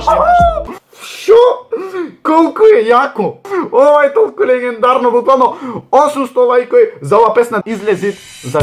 Шо? Колку е јако! Ова е толку легендарно, буквално 800 лајкови за ова песна излези за...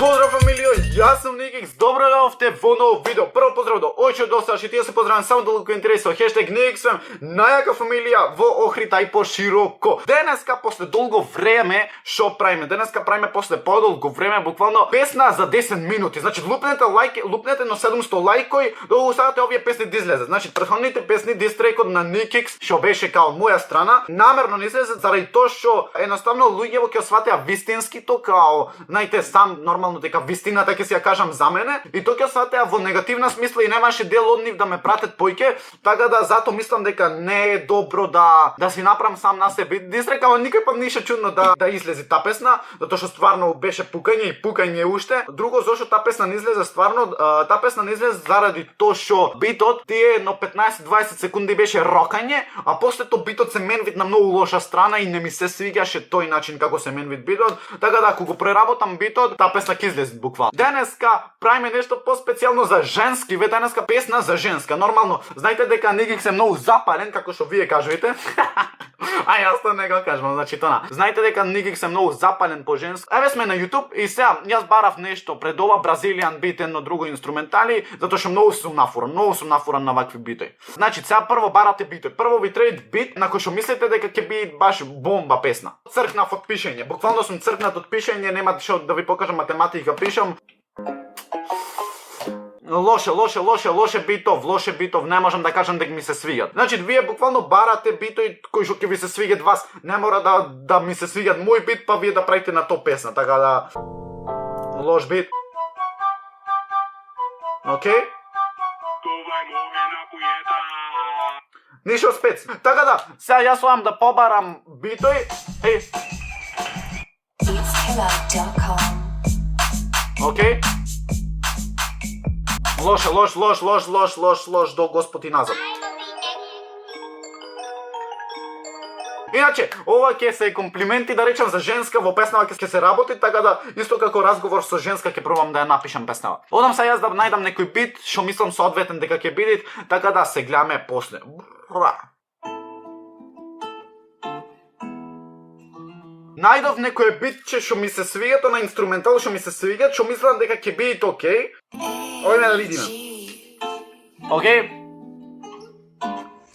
Поздрав фамилио, јас сум Никикс, добро дојдовте во ново видео. Прво поздрав до Ојчо Досташ и тие се поздравам само долго интересува хештег Никиксвем, најака фамилија во Охрита и пошироко. Денеска после долго време шо правиме? Денеска правиме после подолго време буквално песна за 10 минути. Значи лупнете лајки, лупнете на 700 лајкови да го сакате овие песни да излезат. Значи претходните песни дистрекот на Никикс што беше као моја страна, намерно не излезат заради тоа што едноставно луѓето ќе сватеа вистинскито као, знаете, сам нормално дека вистината ќе си ја кажам за мене и тоа ќе сватеа во негативна смисла и немаше дел од нив да ме пратат поиќе, така да затоа мислам дека не е добро да си направам сам на себе. Дистрек, ама никој пат нише чудно да излези таа песна, затоа што стварно беше пукање и пукање уште. Друго зошто таа песна не излезе стварно, таа песна не излезе заради тоа што битот тие едно 15-20 секунди беше рокање, а после тоа битот се менвид на многу лоша страна и не ми се свиѓаше тој начин како се менвид битот, така да ако го преработам битот, таа песна ќе излезе буквално. Денеска правиме нешто по-специјално за женски, ве денеска песна за женска. Нормално, знаете дека Никикс е многу запален, како што вие кажувате. А јас тоа не го кажам, значи тоа. Знаете дека Никикс е многу запален по женски. Еве сме на YouTube и сега јас барав нешто пред ова Бразилијан бит, едно друго инструментали, затоа што многу сум нафуран на вакви битови. Значи сега прво барате битови. Прво ви треба бит на кој што мислите дека ќе биде баш бомба песна. Цркнав од пишење. Буквално сум цркнат од пишење, нема што да ви покажам математика пишам. Лоше битов, не можам да кажам дека ми се свиѓат. Значи, вие буквално барате битови кои што ќе ви се свиѓат вас. Не мора да ми се свиѓат мој бит, па вие да правите на тој песна, така да... Лош бит. Океј? Ништо спец. Така да, сега јас сум да побарам битови. Океј? Лош, до Господ и назад. Иначе, ова ќе се комплименти, да речам, за женска во песнава ќе се работи, така да, исто како разговор со женска ќе пробам да ја напишам песнава. Одам се јас да најдам некој бит, што мислам соодветен дека ќе биде, така да се гледаме после. Најдов некој битче што ми се свиѓа, тоа на инструментал што ми се свиѓа, што мислам дека ќе биде окей. Ојме да видиме. Океј.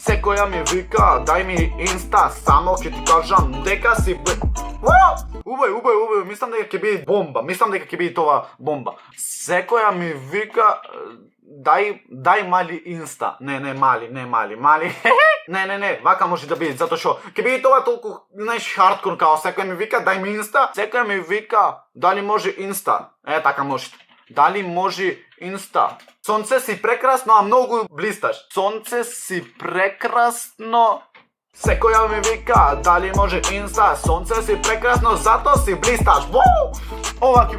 Секоја ми вика, дај ми инста, само ќе ти кажам дека си Убаво, мислам дека ќе биде бомба, мислам дека ќе биде тоа бомба. Секоја ми вика, дај мали инста. Не мали. Не, вака може да биде, затоа што ќе биде тоа толку, знаеш, хардкор као секој ми вика, дај ми инста. Секој ми вика, дали може инста. Така може. Дали може инста? Сонце си прекрасно, а многу блисташ. Сонце си прекрасно. Секоја ми вика, дали може инста? Сонце си прекрасно, затоа си блисташ. Ова ќе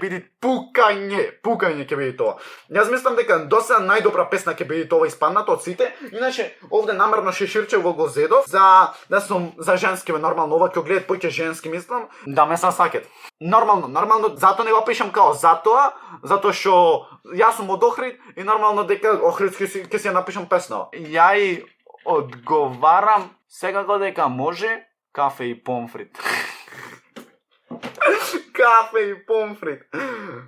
биде пукање ќе биде тоа. Јас мислам дека досега најдобра песна ќе биде тоа испадната од сите. Иначе овде намерно шеширчево го зедов за да сум за женски, нормално ова ќе гледат поќе женски, мислам, да ме сакат. Нормално, затоа не го пишам као затоа што јас сум од Охрид и нормално дека охридски ќе си ја напишам песна. Ја и одговарам секако дека може кафе и помфрит. Кафе и помфрит.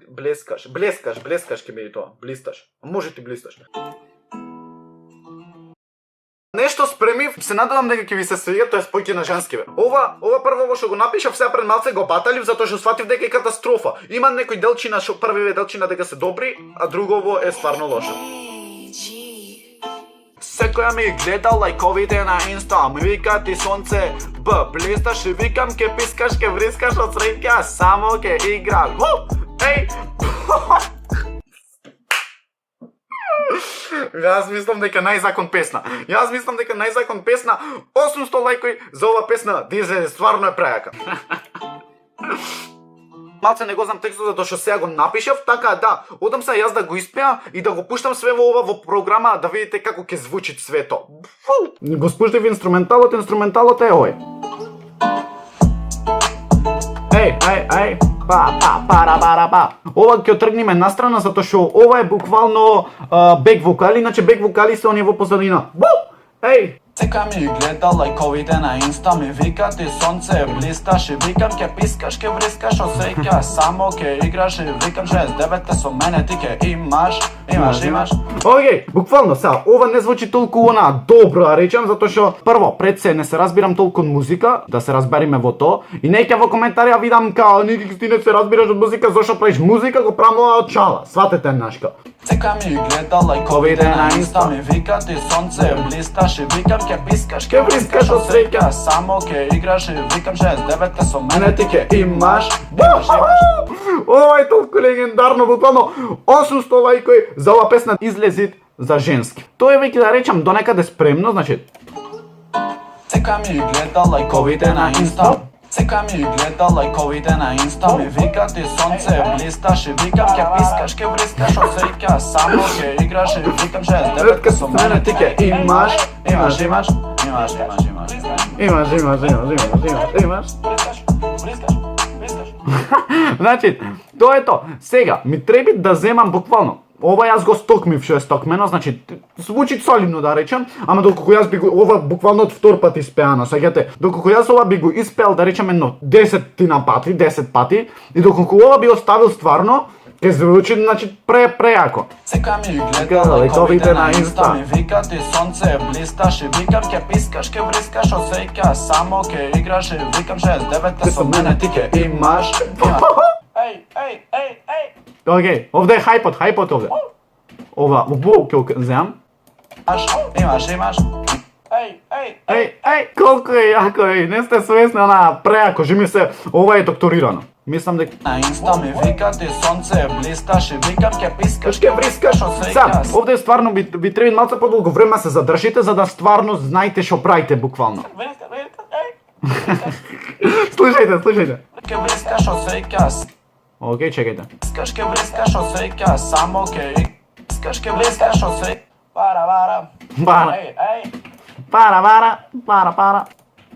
Блескаш ќе биде тоа. Блисташ. Може ти блисташ. Нешто спремив, се надевам дека ќе ви се свиѓа, тоа е поиќе на женски бе. Ова прво што го напишав, сега пред малце го баталив затоа што сватив дека е катастрофа. Има некои делчина што првиве делчина дека се добри, а другово е стварно лошо. Секоја ми гледа лајковите на инста, ми вика ти сонце, блисташ и викам ке пискаш, ке врискаш од среќа, само ке играм. Јас мислам дека најзакон песна. 800 лајкови за ова песна, дизе стварно е прејака. Малце не го знам текстот затоа што сега го напишав, така да, одам се јас да го испеа и да го пуштам све во ова во програма да видите како ќе звучи свето. Го спуштив инструменталот е овој. Ова ќе тргнеме настрана затоа што ова е буквално бек вокали, иначе бек вокали се оние во позадина. Еј! Сека ми гледа лайковите на инста, ми вика ти сонце блисташ и викам ке пискаш, ке врискаш од сеќа, само ке играш и викам 69 со мене ти ке имаш. Океј, буквално сега, ова не звучи толку она добро, речам, затоа што прво, пред се не се разбирам толку од музика, да се разбериме во тоа, и неќе во коментари ја видам као Никикс ти не се разбираш од музика, зашто правиш музика, го правам од чала, сватете нашка. Сека ми гледа лайковите на инста, ми вика ти сонце блисташ и викам ке пискаш, ке врискаш од среќа, само ке играш и викам 69 со мене ти ке имаш. Ова е толку легендарно, буквално 800 лајкови за ова песна излези за женски. Тоа е веќе да речам до некаде спремно, значи. Сека ми гледа лайковите на инста. Сека ми гледа лайковите на инста, ми вика ти сонце блисташ и викам ке пискаш, ке врискаш од среќа, само ке играш и викам 69 со мене ти ке имаш. Значи, тоа е тоа. Сега, ми треби да земам буквално. Ова јас го стокмив што е стокмено, значи звучи солидно да речем, ама доколку јас би го ова буквално од втор пат испеано, сеќате, доколку јас ова би го испеал да речем едно 10 пати, и доколку ова би оставил стварно, ќе звучи значи прејако. Сека ми гледа лайковите на инста, ми вика ти сонце блисташ и викам ке пискаш, ке врискаш од сеќа, само ке играш и викам 69 со мене ти ке имаш. Океј, овде е хајпот овде. Ова, ќе земам. Имаш. Колку е јако, не сте свесни, она преако, жи ми се, ова е докторирано. Мислам дека на инста ми вика ти сонце блисташ и викам ке пискаш, ке врискаш од сеќа. Овде стварно би треба малку подолго време се задржите за да стварно знаете што правите буквално. Слушајте. Ке врискаш од сеќа. Океј, чекајте. Искаш ке врискаш од сеќа, само ке искаш ке врискаш од сеќа. Пара.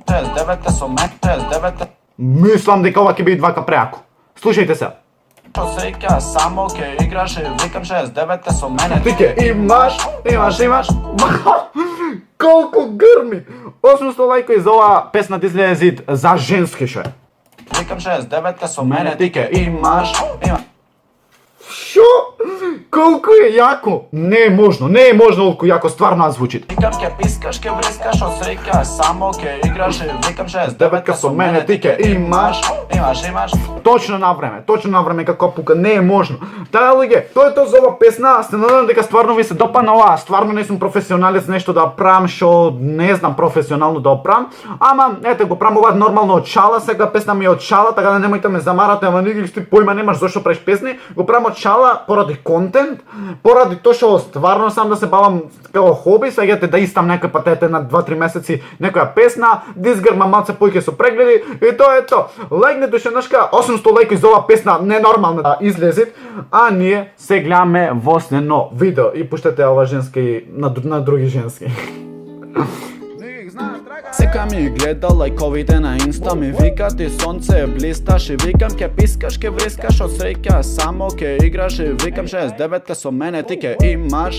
69 со мене, 69 Мислам дека ова ќе биде вака преако. Слушајте се. од сеќа, само ке играш и викам 69 со мене Ти ке имаш. Колку грми. 800 лајкови за ова песна да излезе за женски што е. Викам 69 со мене ти ке имаш. Шо? Колку е јако? Не е можно колку јако стварно звучи. Викам ке пискаш, ке врискаш од среќа, само ке играш и викам 69 со мене ти ке имаш. Точно на време како пука, не е можно. Таа луѓе, тоа е тоа за ова песна, се надевам дека стварно ви се допадна ова, стварно не сум професионалец нешто да правам што не знам професионално да правам, ама ете го правам ова нормално од шала, сега песна ми е од шала, така да немојте ме замарате, ама Никикс ти појма немаш зашто правиш песни, го правам од шала поради контент, поради тоа што стварно сам да се бавам како хоби, сеќате да истам некој патете на 2-3 месеци некоја песна, дизгрмам малце поиќе со прегледи и тоа е тоа. Лајкнете уште нашка 800 лајки за ова песна ненормална да излезе, а ние се гледаме во следно видео и пуштете ова женски на други женски. Сека ми гледа лајковите на инста, ми вика ти сонце блисташ и викам ке пискаш, ке врискаш од среќа, само ке играш и викам 69 со мене ти ке имаш.